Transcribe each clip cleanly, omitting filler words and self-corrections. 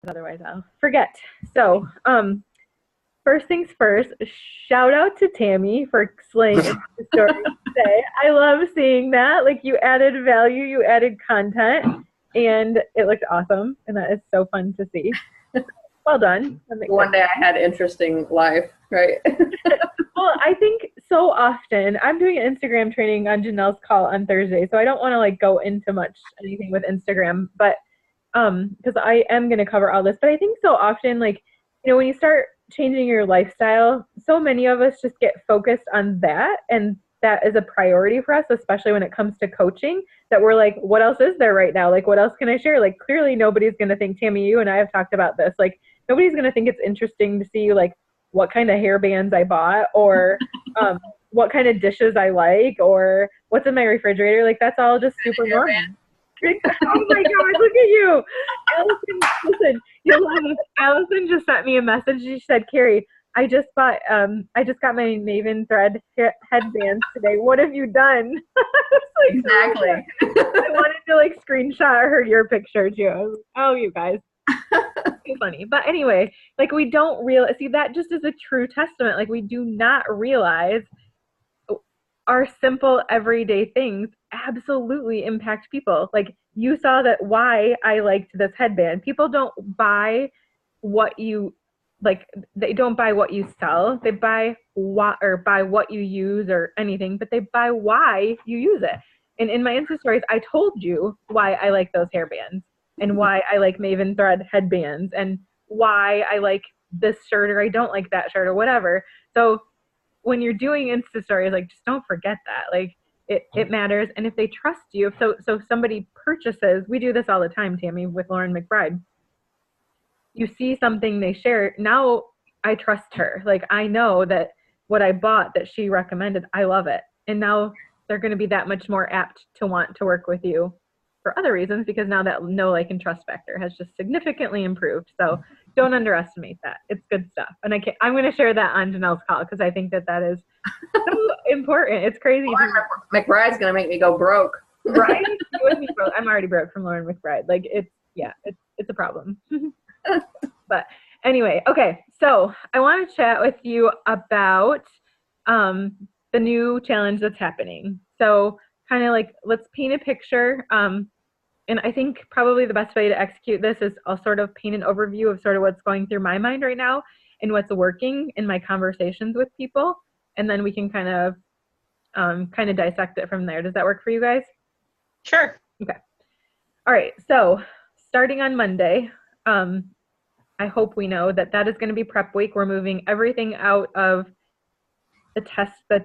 otherwise I'll forget. So, first things first, shout out to Tammy for slaying the story today. I love seeing that. Like, you added value, you added content, and it looked awesome, and that is so fun to see. Well done. One day I had interesting life, right? Well, I think so often, I'm doing an Instagram training on Janelle's call on Thursday, so I don't want to like go into much anything with Instagram, but because I am going to cover all this, but I think so often, like, you know, when you start changing your lifestyle, so many of us just get focused on that, and that is a priority for us, especially when it comes to coaching, that we're like, what else is there right now? Like, what else can I share? Like, clearly nobody's going to think, Tammy, you and I have talked about this, like, nobody's going to think it's interesting to see like what kind of hair bands I bought, or what kind of dishes I like, or what's in my refrigerator. Like, that's all just super normal. Oh my God, look at you. Allison, listen, you'll love this. Allison just sent me a message. She said, Carrie, I just got my Maven thread headbands today. What have you done? Like, exactly. I wanted to like screenshot your picture too. I was like, oh, you guys. It's funny. But anyway, like, we don't realize, see, that just is a true testament. Like, we do not realize our simple everyday things absolutely impact people. Like, you saw that why I liked this headband. People don't buy what you like, they don't buy what you sell. They buy what you use or anything, but they buy why you use it. And in my Insta stories, I told you why I like those hairbands, and why I like Maven thread headbands, and why I like this shirt or I don't like that shirt or whatever. So when you're doing Insta stories, like, just don't forget that. Like, it matters. And if they trust you, so somebody purchases, we do this all the time, Tammy, with Lauren McBride. You see something they share, now I trust her. Like, I know that what I bought that she recommended, I love it. And now they're going to be that much more apt to want to work with you for other reasons, because now that know, like, and trust factor has just significantly improved. So don't underestimate that. It's good stuff. And I'm going to share that on Janelle's call, because I think that is so important. It's crazy. McBride's going to make me go broke. Right? You would be broke. I'm already broke from Lauren McBride. Like, it's a problem. But anyway, okay. So I want to chat with you about the new challenge that's happening. So kind of like, let's paint a picture. And I think probably the best way to execute this is I'll sort of paint an overview of sort of what's going through my mind right now and what's working in my conversations with people. And then we can kind of dissect it from there. Does that work for you guys? Sure. Okay. All right. So starting on Monday, I hope we know that is going to be prep week. We're moving everything out of the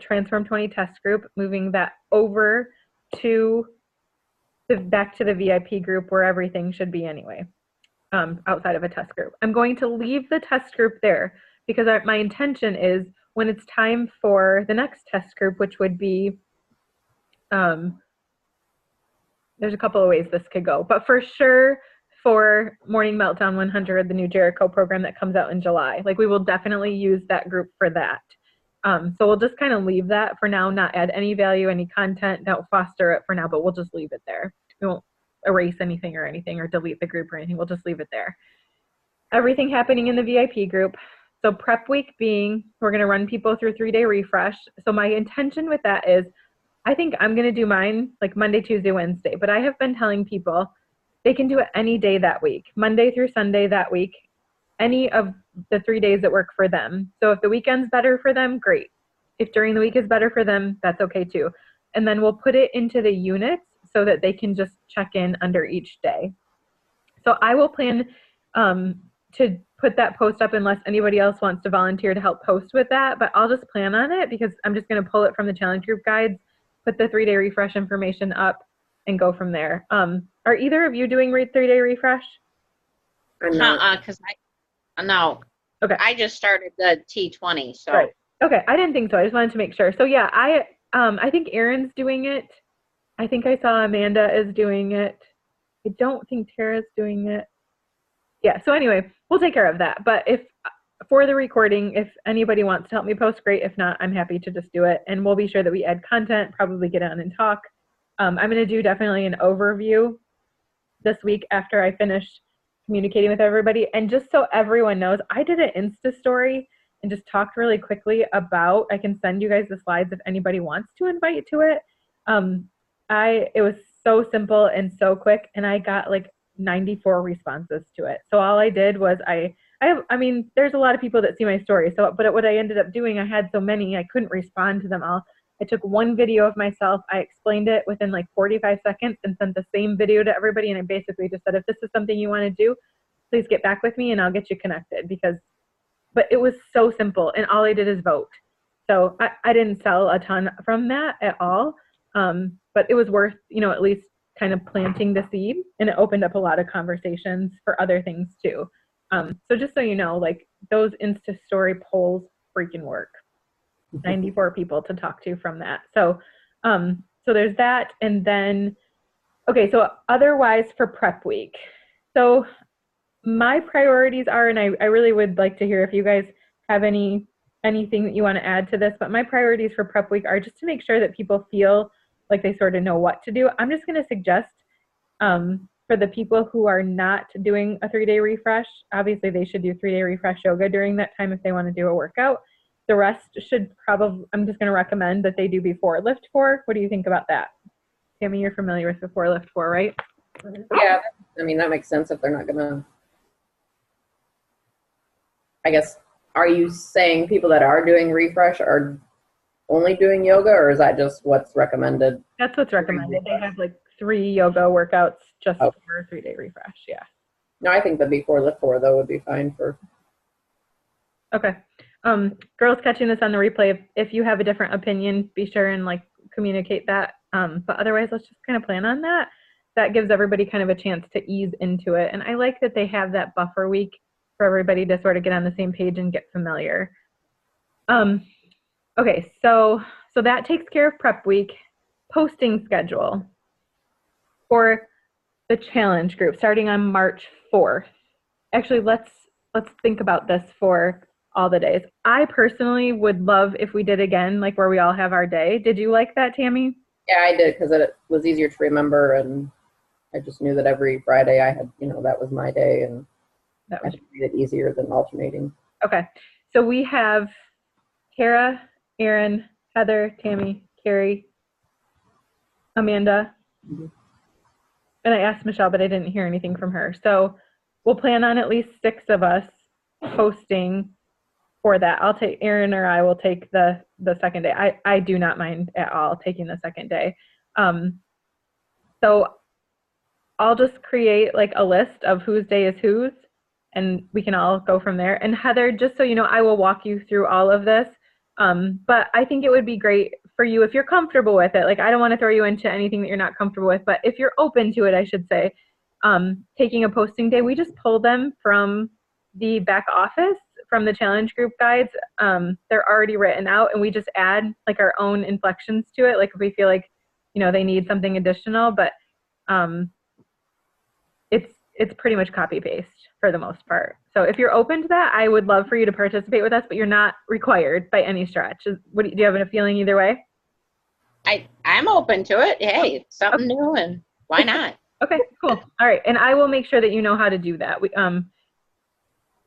Transform 20 test group, moving that over to back to the VIP group where everything should be anyway, outside of a test group. I'm going to leave the test group there because my intention is when it's time for the next test group, which would be, there's a couple of ways this could go, but for sure for Morning Meltdown 100, the new Jericho program that comes out in July, like, we will definitely use that group for that. So we'll just kind of leave that for now, not add any value, any content, don't foster it for now, but we'll just leave it there. We won't erase anything or delete the group or anything. We'll just leave it there. Everything happening in the VIP group. So prep week being, we're going to run people through 3-day refresh. So my intention with that is, I think I'm going to do mine like Monday, Tuesday, Wednesday, but I have been telling people they can do it any day that week, Monday through Sunday that week, any of the 3 days that work for them. So if the weekend's better for them, great. If during the week is better for them, that's okay too. And then we'll put it into the units so that they can just check in under each day. So I will plan to put that post up unless anybody else wants to volunteer to help post with that, but I'll just plan on it because I'm just going to pull it from the challenge group guides, put the 3-day refresh information up, and go from there. Are either of you doing 3-day refresh? No. Okay. I just started the T20, so. Right. Okay, I didn't think so. I just wanted to make sure. So yeah, I think Erin's doing it. I think I saw Amanda is doing it. I don't think Tara's doing it. Yeah, so anyway, we'll take care of that. But if for the recording, if anybody wants to help me post, great. If not, I'm happy to just do it. And we'll be sure that we add content, probably get on and talk. I'm going to do definitely an overview this week after I finish communicating with everybody. And just so everyone knows, I did an Insta story and just talked really quickly about, I can send you guys the slides if anybody wants to invite to it. It was so simple and so quick, and I got like 94 responses to it. So all I did was I mean, there's a lot of people that see my story. So, but what I ended up doing, I had so many, I couldn't respond to them all. I took one video of myself. I explained it within like 45 seconds and sent the same video to everybody. And I basically just said, if this is something you want to do, please get back with me and I'll get you connected but it was so simple and all I did is vote. So I didn't sell a ton from that at all. But it was worth, at least kind of planting the seed, and it opened up a lot of conversations for other things too. So just so you know, like those Insta story polls freaking work. 94 people to talk to from that. So there's that. And then, okay, so otherwise for prep week. So my priorities are, and I really would like to hear if you guys have anything that you want to add to this, but my priorities for prep week are just to make sure that people feel like they sort of know what to do. I'm just going to suggest for the people who are not doing a 3-day refresh, obviously they should do 3-day refresh yoga during that time if they want to do a workout. The rest should probably, I'm just going to recommend that they do before lift 4. What do you think about that? Tammy, you're familiar with before lift 4, right? Yeah, I mean, that makes sense if they're not going to, I guess, are you saying people that are doing refresh are only doing yoga, or is that just what's recommended? That's what's recommended. They have like 3 yoga workouts just for a 3-day refresh. Yeah. No, I think the before lift 4 though would be fine for. Okay. Girls catching this on the replay, if you have a different opinion, be sure and like communicate that. But otherwise, let's just kind of plan on that. That gives everybody kind of a chance to ease into it. And I like that they have that buffer week for everybody to sort of get on the same page and get familiar. Okay, so that takes care of prep week. Posting schedule for the challenge group starting on March 4th. Actually, let's think about this for all the days. I personally would love if we did again, like where we all have our day. Did you like that, Tammy? Yeah, I did, because it was easier to remember, and I just knew that every Friday I had, that was my day, and that made it easier than alternating. Okay, so we have Kara, Erin, Heather, Tammy, Carrie, Amanda, and I asked Michelle, but I didn't hear anything from her. So we'll plan on at least 6 of us posting for that. Erin or I will take the second day. I do not mind at all taking the second day. So I'll just create like a list of whose day is whose, and we can all go from there. And Heather, just so you know, I will walk you through all of this. But I think it would be great for you if you're comfortable with it. Like, I don't want to throw you into anything that you're not comfortable with, but if you're open to it, I should say, taking a posting day, we just pull them from the back office, from the challenge group guides. They're already written out, and we just add like our own inflections to it. Like if we feel like, they need something additional, but it's pretty much copy paste for the most part. So if you're open to that, I would love for you to participate with us, but you're not required by any stretch. Do you have a feeling either way? I'm open to it. Hey, it's something new, and why not? Okay, cool. All right, and I will make sure that you know how to do that.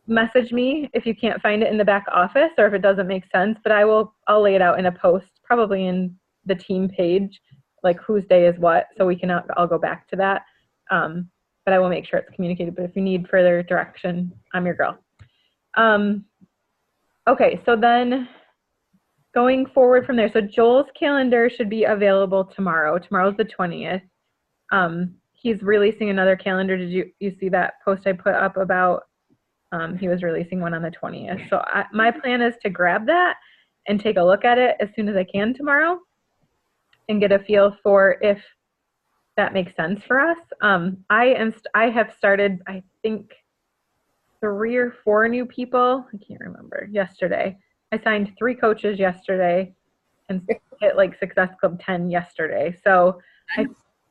Message me if you can't find it in the back office or if it doesn't make sense, but I'll lay it out in a post, probably in the team page, like whose day is what, so we can I'll go back to that. But I will make sure it's communicated. But if you need further direction, I'm your girl. Okay, so then going forward from there, so Joel's calendar should be available tomorrow. Tomorrow's the 20th. He's releasing another calendar. Did you see that post I put up about he was releasing one on the 20th? So my plan is to grab that and take a look at it as soon as I can tomorrow and get a feel for if that makes sense for us. I have started, I think, 3 or 4 new people. I can't remember. Yesterday, I signed 3 coaches yesterday and hit like Success Club 10 yesterday. So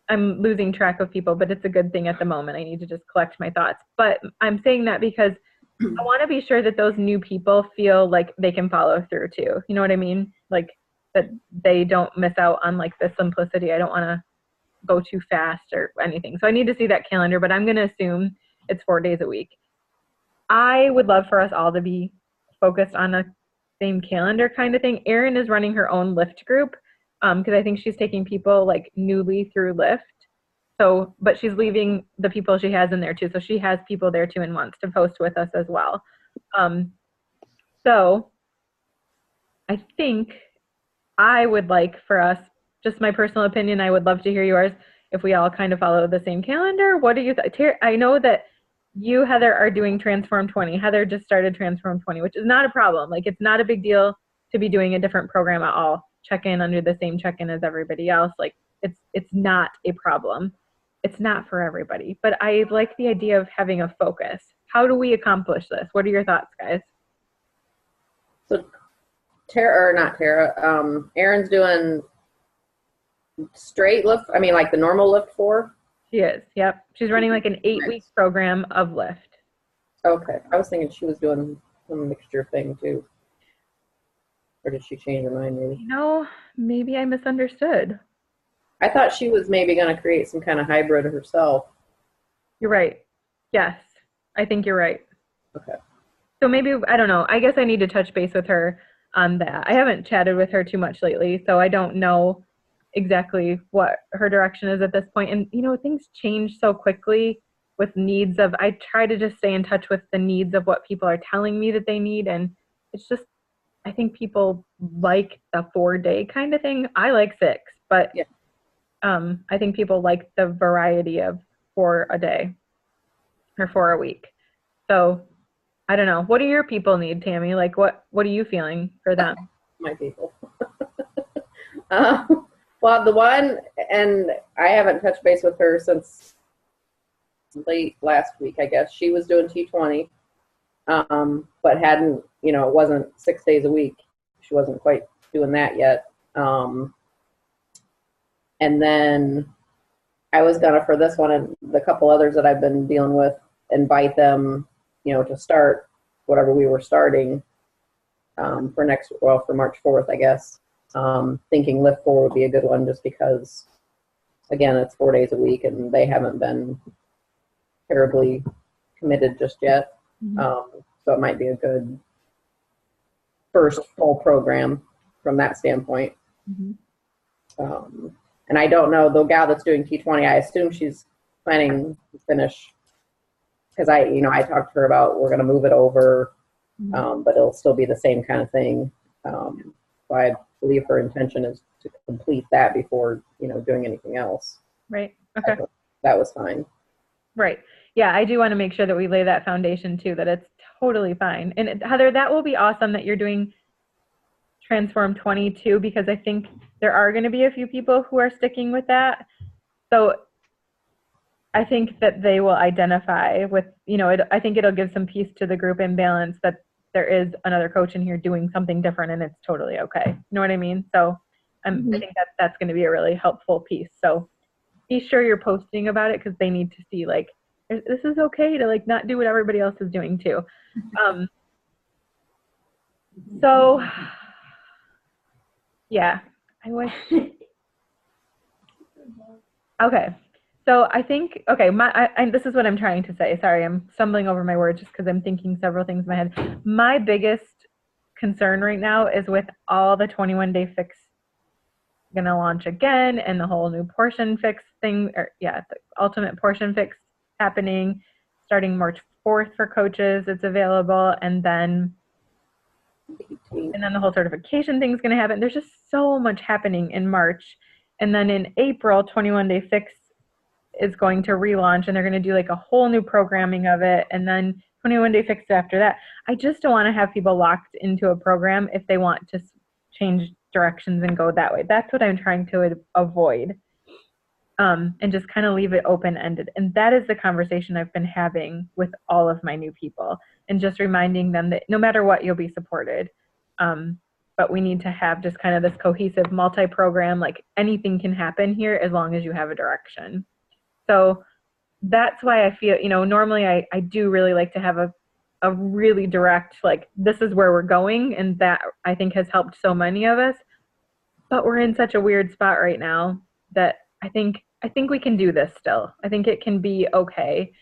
I'm losing track of people, but it's a good thing at the moment. I need to just collect my thoughts. But I'm saying that because I want to be sure that those new people feel like they can follow through too. You know what I mean? Like that they don't miss out on like the simplicity. I don't want to go too fast or anything. So I need to see that calendar, but I'm going to assume it's 4 days a week. I would love for us all to be focused on a same calendar kind of thing. Erin is running her own Lyft group because I think she's taking people like newly through Lyft. So, but she's leaving the people she has in there too. So she has people there too and wants to post with us as well. So I think I would like for us, just my personal opinion, I would love to hear yours, if we all kind of follow the same calendar. What do you think? I know that you, Heather, are doing Transform 20. Heather just started Transform 20, which is not a problem. Like, it's not a big deal to be doing a different program at all. Check in under the same check-in as everybody else. Like, it's not a problem. It's not for everybody. But I like the idea of having a focus. How do we accomplish this? What are your thoughts, guys? So Erin's doing straight lift. I mean, like the normal lift 4. She is. Yep. She's running like an 8-week program of Lyft. Okay. I was thinking she was doing some mixture thing too. Or did she change her mind maybe? No, maybe I misunderstood. I thought she was maybe going to create some kind of hybrid herself. You're right. Yes. I think you're right. Okay. So maybe, I don't know. I guess I need to touch base with her on that. I haven't chatted with her too much lately, so I don't know exactly what her direction is at this point. And, you know, things change so quickly with needs of, I try to just stay in touch with the needs of what people are telling me that they need. And it's just, I think people like the 4-day kind of thing. I like 6, but yeah. I think people like the variety of 4 a day or 4 a week. So I don't know. What do your people need, Tammy? Like, what are you feeling for them? My people. Well, the one, and I haven't touched base with her since late last week, I guess. She was doing T20, but hadn't, you know, it wasn't 6 days a week. She wasn't quite doing that yet. And then I was gonna, for this one and the couple others that I've been dealing with, invite them, you know, to start whatever we were starting for March 4th, I guess. Thinking Lift 4 would be a good one just because, again, it's 4 days a week and they haven't been terribly committed just yet. Mm-hmm. So it might be a good first full program from that standpoint. Mm-hmm. And I don't know, the gal that's doing T20, I assume she's planning to finish, because I talked to her about we're going to move it over, but it'll still be the same kind of thing. So I believe her intention is to complete that before, you know, doing anything else. Right. Okay. That was fine. Right. Yeah, I do want to make sure that we lay that foundation too, that it's totally fine. And Heather, that will be awesome that you're doing Transform 20 too, because I think there are going to be a few people who are sticking with that. So I think that they will identify with, you know, I think it'll give some peace to the group imbalance that there is another coach in here doing something different and it's totally okay. You know what I mean? So I think that's going to be a really helpful piece. So be sure you're posting about it because they need to see, like, this is okay to, like, not do what everybody else is doing too. So yeah, I wish. Okay. So I think, okay, this is what I'm trying to say. Sorry, I'm stumbling over my words just because I'm thinking several things in my head. My biggest concern right now is with all the 21-day fix going to launch again and the whole new portion fix thing, the ultimate portion fix happening starting March 4th for coaches. It's available. And then the whole certification thing is going to happen. There's just so much happening in March. And then in April, 21-day fix is going to relaunch and they're going to do like a whole new programming of it. And then 21-day fix after that. I just don't want to have people locked into a program if they want to change directions and go that way. That's what I'm trying to avoid. And just kind of leave it open-ended. And that is the conversation I've been having with all of my new people and just reminding them that no matter what, you'll be supported. But we need to have just kind of this cohesive multi-program, like anything can happen here as long as you have a direction. So that's why I feel, you know, normally I do really like to have a really direct, like, this is where we're going. And that I think has helped so many of us. But we're in such a weird spot right now that I think we can do this still. I think it can be okay.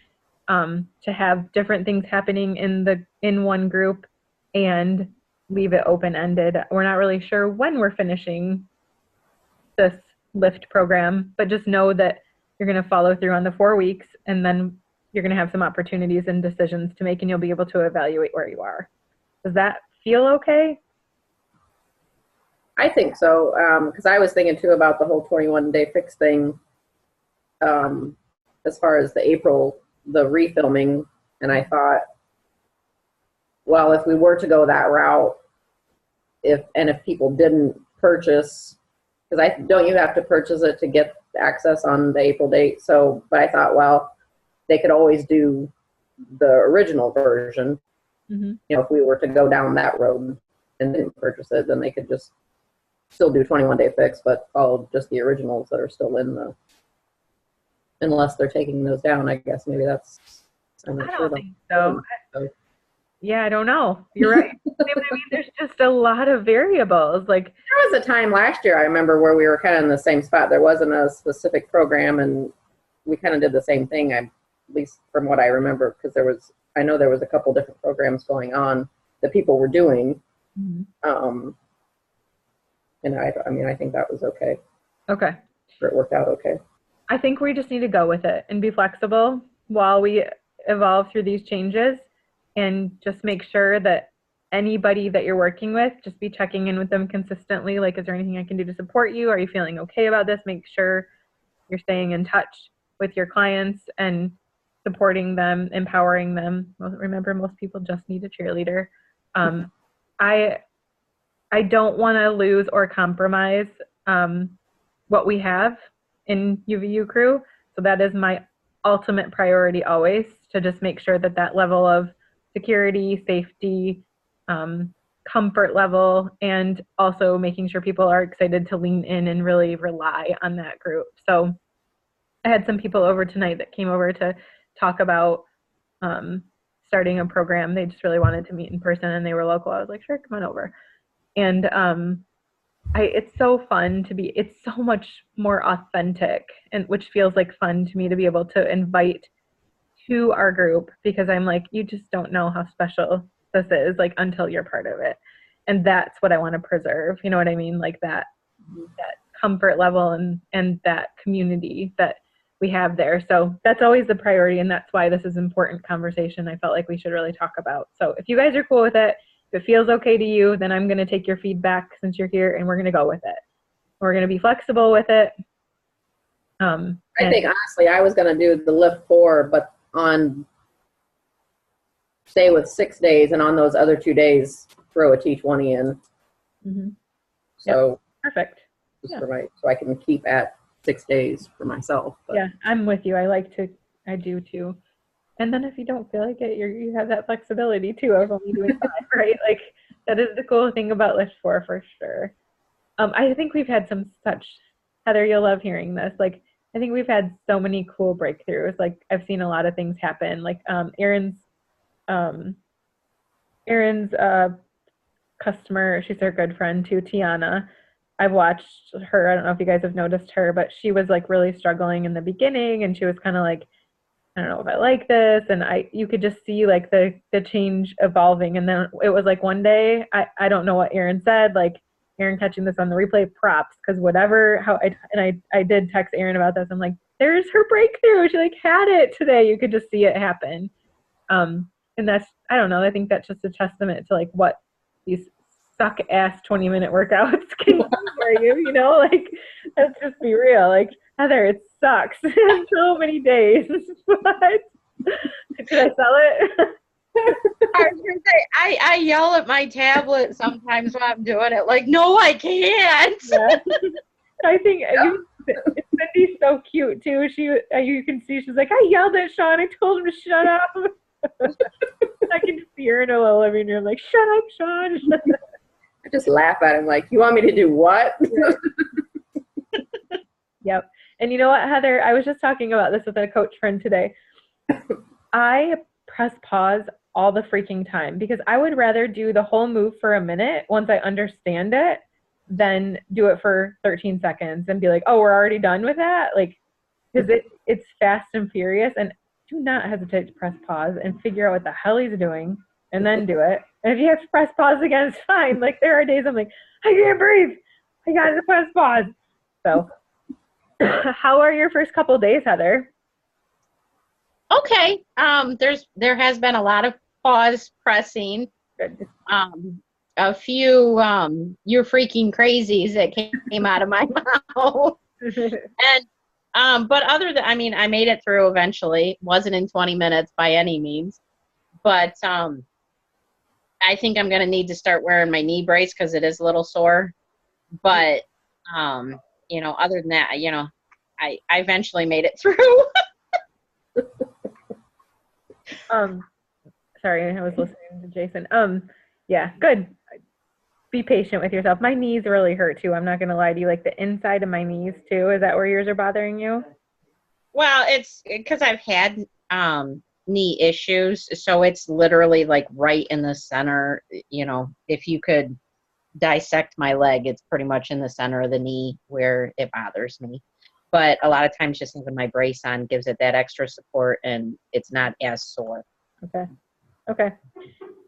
to have different things happening in one group and leave it open-ended. We're not really sure when we're finishing this lift program, but just know that you're going to follow through on the 4 weeks, and then you're going to have some opportunities and decisions to make, and you'll be able to evaluate where you are. Does that feel okay? I think so, because I was thinking too about the whole 21-day fix thing, as far as the refilming, and I thought, well, if we were to go that route, if people didn't purchase, because don't you have to purchase it to get access on the April date? So, but I thought, well, they could always do the original version. Mm-hmm. You know, if we were to go down that road and didn't purchase it, then they could just still do 21-day fix, but follow just the originals that are still unless they're taking those down. I guess maybe that's. I don't think so. Yeah, I don't know. You're right. I mean, there's just a lot of variables. Like, there was a time last year I remember where we were kind of in the same spot. There wasn't a specific program, and we kind of did the same thing. At least from what I remember, because I know there was a couple different programs going on that people were doing. mm-hmm. And I think that was okay. Okay. It worked out okay. I think we just need to go with it and be flexible while we evolve through these changes, and just make sure that anybody that you're working with, just be checking in with them consistently. Like, is there anything I can do to support you? Are you feeling okay about this? Make sure you're staying in touch with your clients and supporting them, empowering them. Remember, most people just need a cheerleader. I don't want to lose or compromise what we have in UvUCrew. So that is my ultimate priority always, to just make sure that level of security, safety, comfort level, and also making sure people are excited to lean in and really rely on that group. So I had some people over tonight that came over to talk about starting a program. They just really wanted to meet in person, and they were local. I was like, sure, come on over. And it's so fun it's so much more authentic, and which feels like fun to me to be able to invite to our group, because I'm like, you just don't know how special this is, like, until you're part of it. And that's what I want to preserve. You know what I mean? Like that comfort level and that community that we have there. So that's always the priority. And that's why this is important conversation I felt like we should really talk about. So if you guys are cool with it, if it feels okay to you, then I'm going to take your feedback since you're here, and we're going to go with it. We're going to be flexible with it. I think honestly, I was going to do the lift 4, but stay with 6 days, and on those other 2 days, throw a T20 in. Mm-hmm. So yep. Perfect. Yeah. So I can keep at 6 days for myself. But. Yeah, I'm with you. I do too. And then if you don't feel like it, you have that flexibility too of only doing 5, right? Like, that is the cool thing about Lift 4 for sure. I think we've had Heather, you'll love hearing this. Like, I think we've had so many cool breakthroughs. Like, I've seen a lot of things happen. Like, Erin's customer, she's her good friend too, Tiana. I've watched her. I don't know if you guys have noticed her, but she was like really struggling in the beginning, and she was kind of like, I don't know if I like this. And you could just see like the change evolving. And then it was like one day, I don't know what Erin said, like, Erin catching this on the replay, props, because I did text Erin about this. I'm like, there's her breakthrough. She like had it today. You could just see it happen. And that's, I don't know, I think that's just a testament to like what these suck ass 20-minute workouts can do for you, you know, like, let's just be real. Like, Heather, it sucks so many days. What? Did I sell it? I was gonna say, I yell at my tablet sometimes when I'm doing it. Like, no, I can't. Yeah. I think Cindy's so cute too. You can see she's like, I yelled at Sean. I told him to shut up. I can just see her in a little living room, like, shut up, Sean. I just laugh at him, like, you want me to do what? Yep. And you know what, Heather? I was just talking about this with a coach friend today. I press pause all the freaking time, because I would rather do the whole move for a minute once I understand it than do it for 13 seconds and be like, oh, we're already done with that? Like, because it's fast and furious. And do not hesitate to press pause and figure out what the hell he's doing and then do it. And if you have to press pause again, it's fine. Like there are days I'm like, I can't breathe. I gotta press pause. So how are your first couple of days, Heather? Okay. There has been a lot of pause pressing. Good. A few you're freaking crazies that came out of my mouth. And but other than, I mean, I made it through eventually. Wasn't in 20 minutes by any means. But I think I'm going to need to start wearing my knee brace because it is a little sore. But, other than that, I eventually made it through. Sorry, I was listening to Jason. Yeah, good. Be patient with yourself. My knees really hurt too. I'm not going to lie to you. Like the inside of my knees too. Is that where yours are bothering you? Well, it's because I've had knee issues. So it's literally like right in the center. If you could dissect my leg, it's pretty much in the center of the knee where it bothers me. But a lot of times just having my brace on gives it that extra support and it's not as sore. Okay.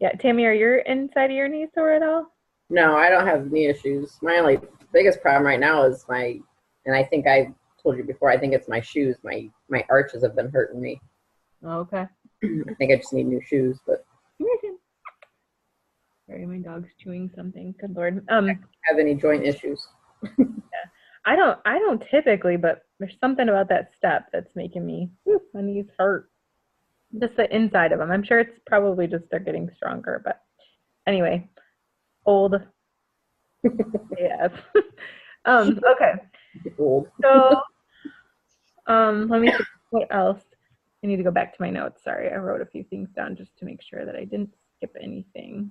Yeah, Tammy, are your inside of your knees sore at all? No, I don't have knee issues. My only biggest problem right now is and I think I told you before, I think it's my shoes. My arches have been hurting me. Okay. I think I just need new shoes, but sorry, my dog's chewing something. Good Lord. I don't have any joint issues. Yeah. I don't typically, but there's something about that step that's making me, my knees hurt. Just the inside of them. I'm sure it's probably just they're getting stronger, but anyway, old. Yeah. Okay. Old. So, let me see what else. I need to go back to my notes. Sorry, I wrote a few things down just to make sure that I didn't skip anything.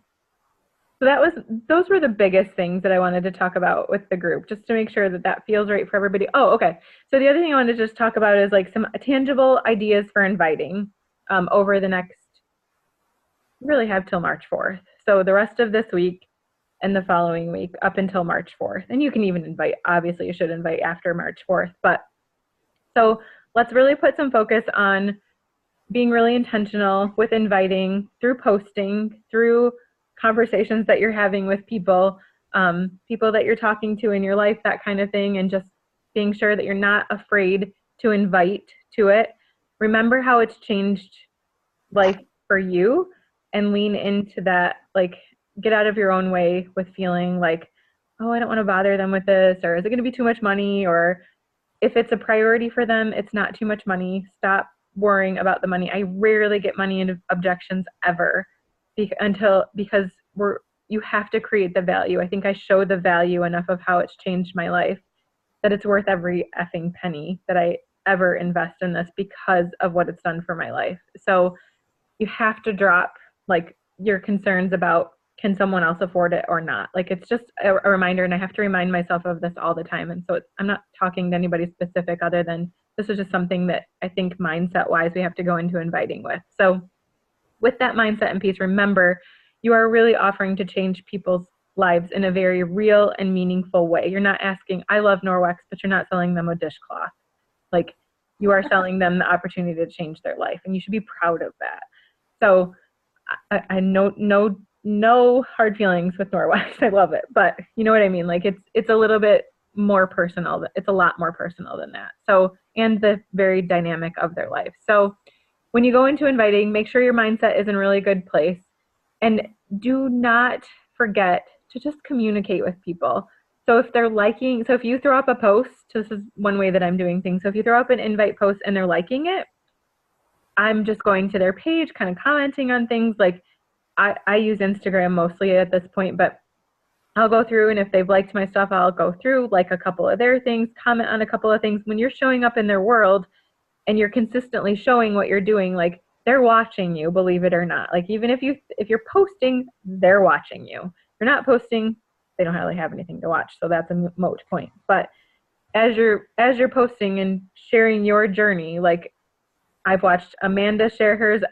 So those were the biggest things that I wanted to talk about with the group, just to make sure that that feels right for everybody. Oh, okay. So the other thing I wanted to just talk about is like some tangible ideas for inviting over the next, really have till March 4th. So the rest of this week and the following week up until March 4th. And you can even invite, obviously you should invite after March 4th. But so let's really put some focus on being really intentional with inviting through posting, through conversations that you're having with people, people that you're talking to in your life, that kind of thing, and just being sure that you're not afraid to invite to it. Remember how it's changed life for you and lean into that, like get out of your own way with feeling like, oh, I don't want to bother them with this, or is it going to be too much money, or if it's a priority for them, it's not too much money. Stop worrying about the money. I rarely get money objections ever because you have to create the value. I think I show the value enough of how it's changed my life that it's worth every effing penny that I ever invest in this because of what it's done for my life. So you have to drop like your concerns about can someone else afford it or not. Like it's just a reminder, and I have to remind myself of this all the time. And so I'm not talking to anybody specific other than this is just something that I think mindset wise we have to go into inviting with. So with that mindset and piece, remember you are really offering to change people's lives in a very real and meaningful way. You're not asking, I love Norwex, but you're not selling them a dishcloth. Like you are selling them the opportunity to change their life, and you should be proud of that. So I no hard feelings with Norwex. I love it, but you know what I mean? Like it's a little bit more personal. It's a lot more personal than that. So, and the very dynamic of their life. So when you go into inviting, make sure your mindset is in a really good place, and do not forget to just communicate with people. So if you throw up a post, this is one way that I'm doing things. So if you throw up an invite post and they're liking it, I'm just going to their page, kind of commenting on things. Like I use Instagram mostly at this point, but I'll go through, and if they've liked my stuff, I'll go through, like a couple of their things, comment on a couple of things. When you're showing up in their world and you're consistently showing what you're doing, like they're watching you, believe it or not. Like even if you're posting, they're watching you. If you're not posting, they don't really have anything to watch. So that's a moot point. But as you're posting and sharing your journey, like I've watched Amanda share hers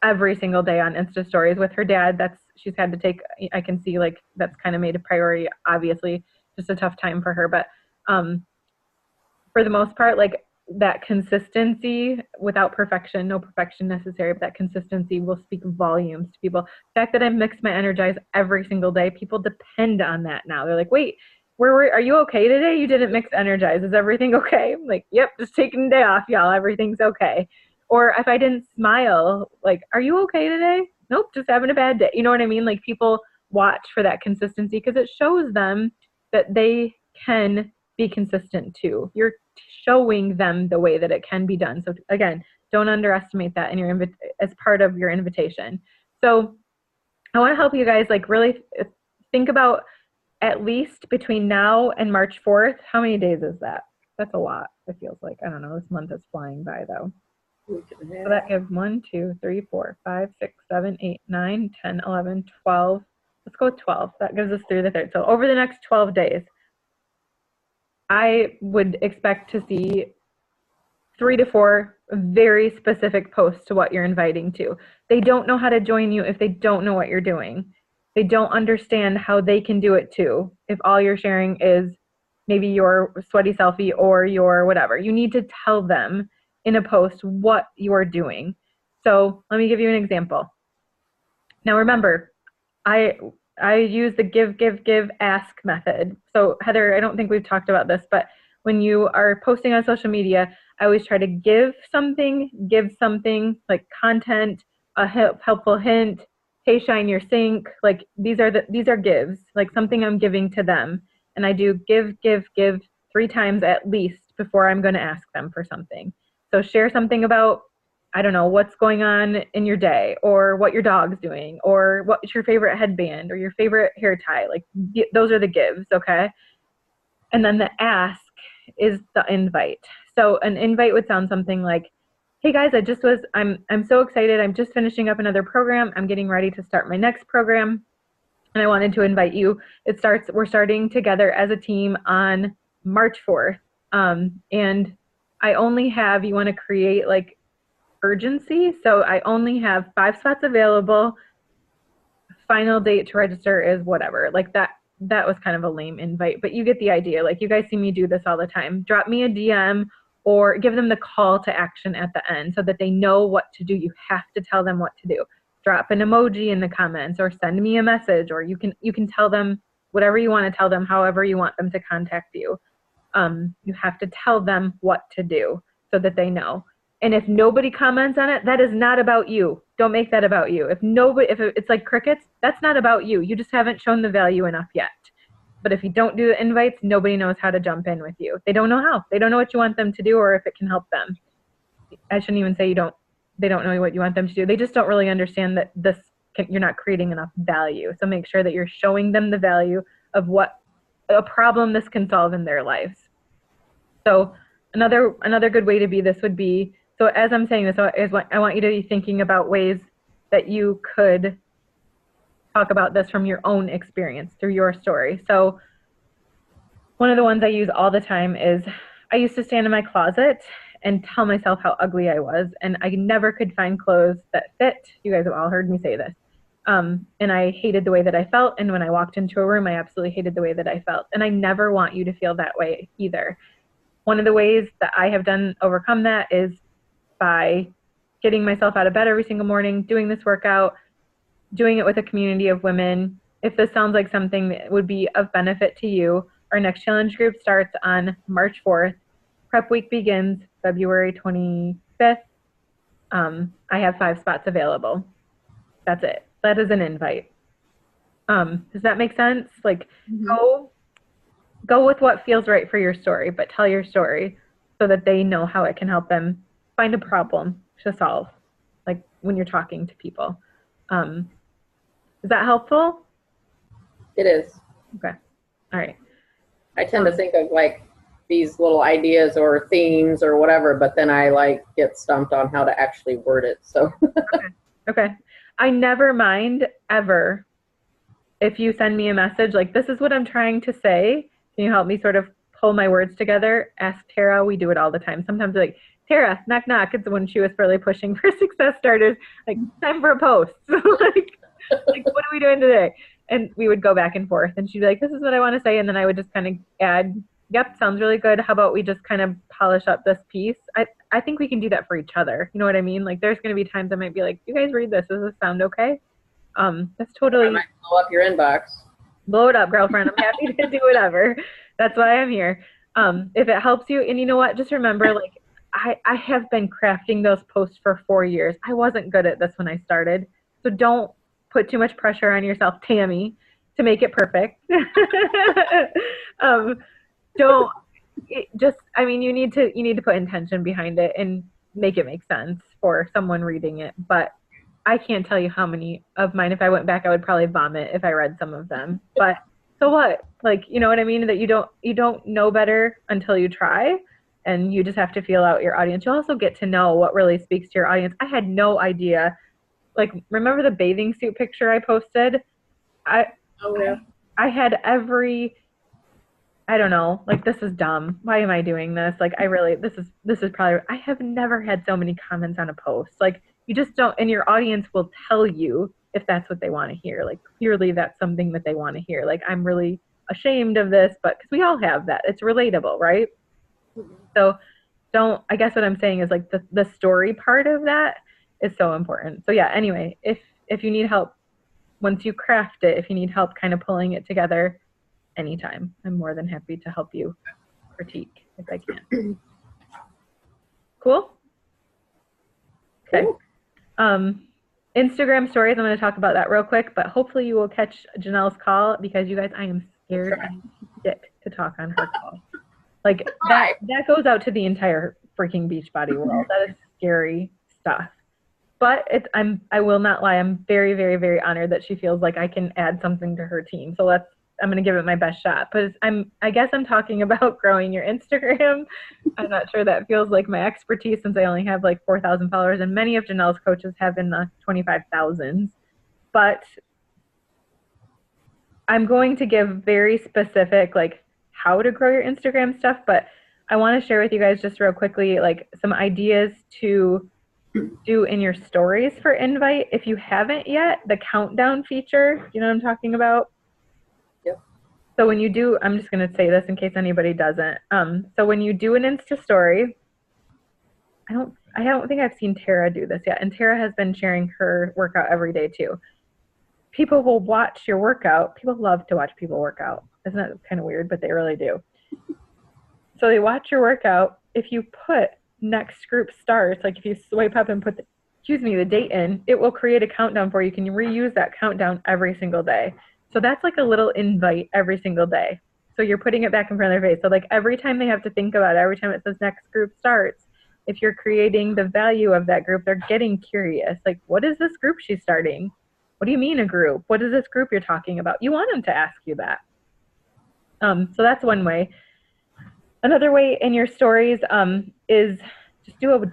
every single day on Insta stories with her dad. She's had to take, I can see like that's kind of made a priority, obviously just a tough time for her. But for the most part, like that consistency without perfection, no perfection necessary, but that consistency will speak volumes to people. The fact that I mix my Energize every single day, people depend on that now. They're like, wait, are you okay today? You didn't mix Energize. Is everything okay? I'm like, yep, just taking a day off, y'all. Everything's okay. Or if I didn't smile, like, are you okay today? Nope, just having a bad day. You know what I mean? Like, people watch for that consistency because it shows them that they can be consistent too. You're showing them the way that it can be done. So again, don't underestimate that in your as part of your invitation. So I want to help you guys like really think about at least between now and March 4th. How many days is that? That's a lot. It feels like, I don't know, this month is flying by though. So that gives 1, 2, 3, 4, 5, 6, 7, 8, 9, 10, 11, 12. Let's go with 12. That gives us through the 3rd. So over the next 12 days, I would expect to see 3 to 4 very specific posts to what you're inviting to. They don't know how to join you if they don't know what you're doing. They don't understand how they can do it too if all you're sharing is maybe your sweaty selfie or your whatever. You need to tell them in a post what you're doing. So let me give you an example. Now remember, I use the give, ask method. So Heather, I don't think we've talked about this, but when you are posting on social media, I always try to give something like content, a helpful hint, hey, shine your sink. Like these are gives, like something I'm giving to them. And I do give 3 times at least before I'm going to ask them for something. So share something about, I don't know, what's going on in your day or what your dog's doing or what's your favorite headband or your favorite hair tie. Like those are the gives, okay? And then the ask is the invite. So an invite would sound something like, hey guys, I'm so excited. I'm just finishing up another program. I'm getting ready to start my next program. And I wanted to invite you. We're starting together as a team on March 4th. And I only have, you want to create like urgency. So I only have 5 spots available. Final date to register is whatever. Like that was kind of a lame invite, but you get the idea. Like you guys see me do this all the time. Drop me a DM or give them the call to action at the end so that they know what to do. You have to tell them what to do. Drop an emoji in the comments or send me a message, or you can tell them whatever you want to tell them, however you want them to contact you. You have to tell them what to do so that they know. And if nobody comments on it, that is not about you. Don't make that about you. If it's like crickets, that's not about you. You just haven't shown the value enough yet. But if you don't do the invites, nobody knows how to jump in with you. They don't know how. They don't know what you want them to do or if it can help them. I shouldn't even say they don't know what you want them to do. They just don't really understand that you're not creating enough value. So make sure that you're showing them the value of what a problem this can solve in their lives. So another good way to be this would be, so as I'm saying this, I want you to be thinking about ways that you could talk about this from your own experience through your story. So one of the ones I use all the time is I used to stand in my closet and tell myself how ugly I was, and I never could find clothes that fit. You guys have all heard me say this. And I hated the way that I felt, and when I walked into a room, I absolutely hated the way that I felt. And I never want you to feel that way either. One of the ways that I have overcome that is by getting myself out of bed every single morning, doing this workout, doing it with a community of women. If this sounds like something that would be of benefit to you, our next challenge group starts on March 4th. Prep week begins February 25th. I have 5 spots available. That's it. That is an invite. Does that make sense? Like, go with what feels right for your story, but tell your story so that they know how it can help them find a problem to solve, like when you're talking to people. Is that helpful? It is. Okay. All right. I tend to think of like these little ideas or themes or whatever, but then I like get stumped on how to actually word it. So Okay. I never mind ever if you send me a message like, this is what I'm trying to say. Can you help me sort of pull my words together? Ask Tara. We do it all the time. Sometimes like, Tara, knock, knock. It's when she was really pushing for success starters. Like, time for a post. like, what are we doing today? And we would go back and forth. And she'd be like, this is what I want to say. And then I would just kind of add yep, sounds really good. How about we just kind of polish up this piece? I think we can do that for each other. You know what I mean? Like there's going to be times I might be like, you guys read this. Does this sound okay? That's I totally might blow up your inbox. blow it up, girlfriend. I'm happy to do whatever. That's why I'm here. If it helps you, and you know what, just remember, like I have been crafting those posts for 4 years. I wasn't good at this when I started. So don't put too much pressure on yourself, Tammy, to make it perfect. um, don't just, I mean, you need to put intention behind it and make it make sense for someone reading it. But I can't tell you how many of mine, if I went back, I would probably vomit if I read some of them. But so what? Like, you know what I mean? That you don't know better until you try, and you just have to feel out your audience. You also get to know what really speaks to your audience. I had no idea. Like, remember the bathing suit picture I posted? I Oh yeah. I had every, I don't know, like this is dumb. Why am I doing this? Like this is probably, I have never had so many comments on a post. Like you just don't, and your audience will tell you if that's what they want to hear. Like clearly that's something that they want to hear. Like I'm really ashamed of this, but because we all have that. It's relatable, right? So don't, I guess what I'm saying is like the story part of that is so important. So yeah, anyway, if you need help once you craft it, if you need help kind of pulling it together, anytime. I'm more than happy to help you critique if I can. Cool? Okay. Cool. Instagram stories, I'm going to talk about that real quick, but hopefully you will catch Janelle's call because you guys, I am scared as shit to talk on her call. Like that goes out to the entire freaking Beachbody world. That is scary stuff. But I will not lie, I'm very, very, very honored that she feels like I can add something to her team. So I'm going to give it my best shot. But I guess I'm talking about growing your Instagram. I'm not sure that feels like my expertise since I only have like 4,000 followers, and many of Janelle's coaches have in the 25,000s. But I'm going to give very specific like how to grow your Instagram stuff, but I want to share with you guys just real quickly like some ideas to do in your stories for invite. If you haven't yet, the countdown feature, you know what I'm talking about? So when you do, I'm just going to say this in case anybody doesn't. So when you do an Insta story, I don't think I've seen Tara do this yet. And Tara has been sharing her workout every day too. People will watch your workout. People love to watch people work out. Isn't that kind of weird? But they really do. So they watch your workout. If you put next group starts, like if you swipe up and put the date in, it will create a countdown for you. You can reuse that countdown every single day. So that's like a little invite every single day. So you're putting it back in front of their face. So like every time they have to think about it, every time it says next group starts, if you're creating the value of that group, they're getting curious. Like, what is this group she's starting? What do you mean a group? What is this group you're talking about? You want them to ask you that. So that's one way. Another way in your stories is just do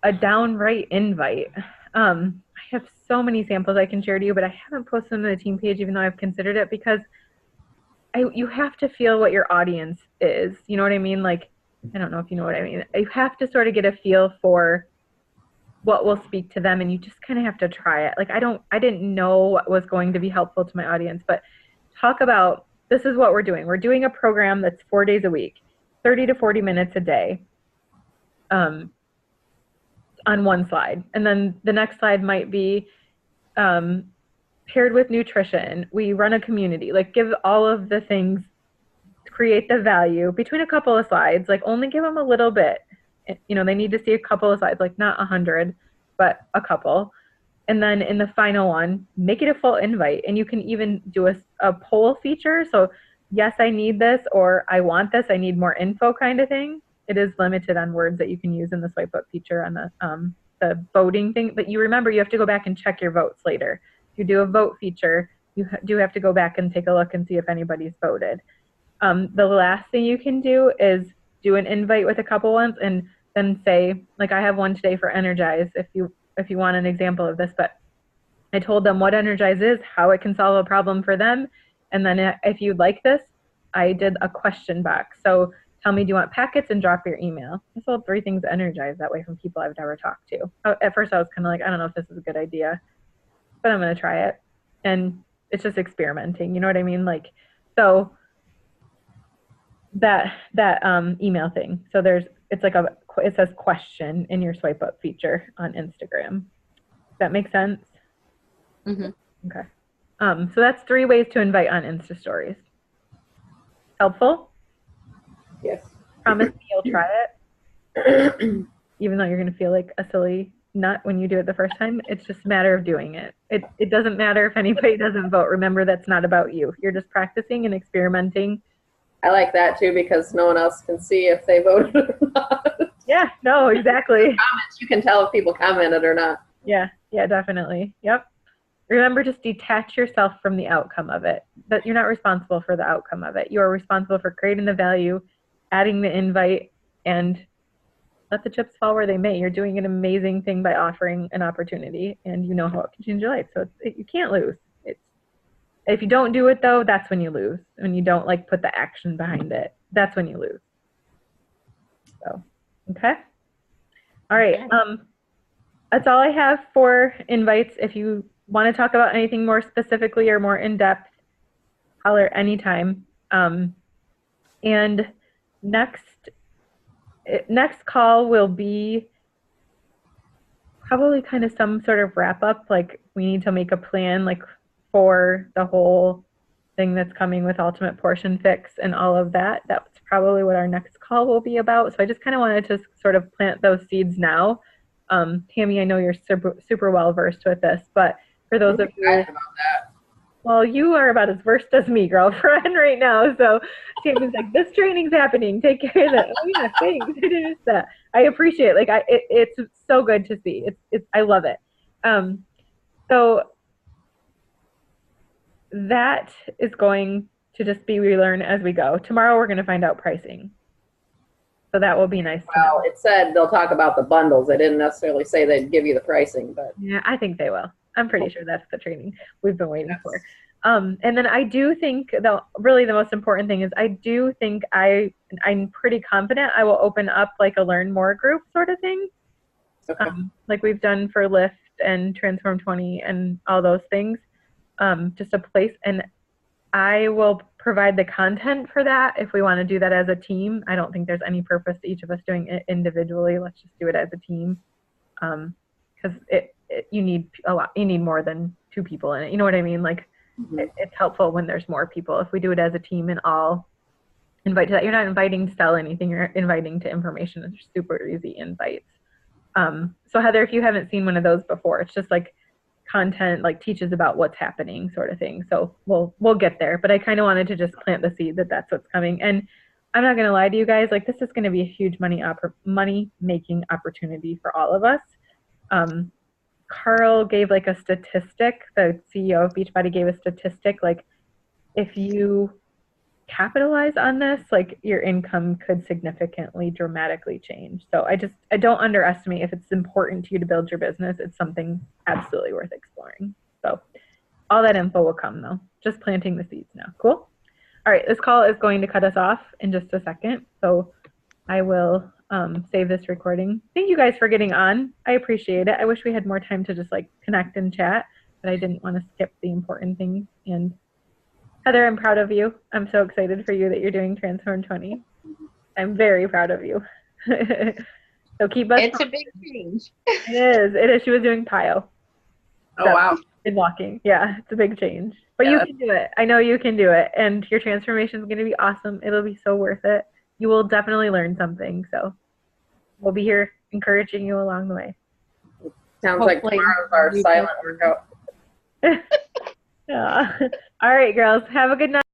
a downright invite. I have so many samples I can share to you, but I haven't posted them on the team page, even though I've considered it, because you have to feel what your audience is. You know what I mean? Like, I don't know if you know what I mean. You have to sort of get a feel for what will speak to them, and you just kind of have to try it. Like, I didn't know what was going to be helpful to my audience, but talk about, this is what we're doing. We're doing a program that's 4 days a week, 30 to 40 minutes a day. On one slide, and then the next slide might be paired with nutrition. We run a community. Like, give all of the things to create the value between a couple of slides. Like, only give them a little bit. You know, they need to see a couple of slides, like not 100, but a couple. And then in the final one, make it a full invite. And you can even do a poll feature. So yes, I need this, or I want this, I need more info kind of thing. It is limited on words that you can use in the swipe up feature on the voting thing. But you remember, you have to go back and check your votes later. If you do a vote feature, you do have to go back and take a look and see if anybody's voted. The last thing you can do is do an invite with a couple ones, and then say, like, I have one today for Energize, if you want an example of this. But I told them what Energize is, how it can solve a problem for them, and then if you'd like this, I did a question box. So tell me, do you want packets, and drop your email. I sold 3 things Energize that way from people I've never talked to. At first I was kind of like, I don't know if this is a good idea, but I'm going to try it. And it's just experimenting, you know what I mean? Like, so that email thing. So it's like it says question in your swipe up feature on Instagram. Does that make sense? Mm-hmm. Okay. So that's 3 ways to invite on Insta stories. Helpful? Yes. Promise me you'll try it, even though you're going to feel like a silly nut when you do it the first time. It's just a matter of doing it. It doesn't matter if anybody doesn't vote. Remember, that's not about you. You're just practicing and experimenting. I like that too because no one else can see if they voted or not. Yeah, no, exactly. Comments, you can tell if people commented or not. Yeah, definitely. Yep. Remember, just detach yourself from the outcome of it. That you're not responsible for the outcome of it. You are responsible for creating the value, adding the invite, and let the chips fall where they may. You're doing an amazing thing by offering an opportunity, and you know how it can change your life. So you can't lose. If you don't do it though, that's when you lose. When you don't like put the action behind it, that's when you lose. So, okay. All right. That's all I have for invites. If you want to talk about anything more specifically or more in depth, holler anytime. And next call will be probably kind of some sort of wrap up. Like we need to make a plan like for the whole thing that's coming with Ultimate Portion Fix and all of that. That's probably what our next call will be about. So I just kind of wanted to sort of plant those seeds now. Tammy, I know you're super well versed with this, but for those of you, well, you are about as versed as me, girlfriend, right now. So Tammy's like, this training's happening. Take care of that. Oh yeah, thanks. I did that. I appreciate it. Like, it's so good to see. I love it. So that is going to just be relearn as we go. Tomorrow we're going to find out pricing. So that will be nice to know. Well, it said they'll talk about the bundles. They didn't necessarily say they'd give you the pricing, but yeah, I think they will. I'm pretty sure that's the training we've been waiting for. And then I do think really the most important thing is I do think I'm pretty confident I will open up like a learn more group sort of thing. okay. Like we've done for Lift and Transform 20 and all those things. Just a place, and I will provide the content for that if we want to do that as a team. I don't think there's any purpose to each of us doing it individually. Let's just do it as a team. Because you need a lot. You need more than 2 people in it. You know what I mean? Like it's helpful when there's more people. If we do it as a team and all invite to that, you're not inviting to sell anything. You're inviting to information. They're super easy invites. So Heather, if you haven't seen one of those before, it's just like content, like teaches about what's happening sort of thing. So we'll get there, but I kind of wanted to just plant the seed that that's what's coming. And I'm not going to lie to you guys, like this is going to be a huge money making opportunity for all of us. Carl gave like a statistic, the CEO of Beachbody gave a statistic, like if you capitalize on this, like your income could significantly, dramatically change. So I don't underestimate if it's important to you to build your business. It's something absolutely worth exploring. So all that info will come though. Just planting the seeds now. Cool. All right, this call is going to cut us off in just a second. So I will save this recording. Thank you guys for getting on. I appreciate it. I wish we had more time to just like connect and chat, but I didn't want to skip the important things. And Heather, I'm proud of you. I'm so excited for you that you're doing Transform 20. I'm very proud of you. So keep us. It's a big change. It is. She was doing PIO. Oh, wow. And walking. Yeah, it's a big change. But you can do it. I know you can do it. And your transformation is going to be awesome. It'll be so worth it. You will definitely learn something. So we'll be here encouraging you along the way. Sounds like tomorrow's our silent workout. Yeah. All right, girls. Have a good night.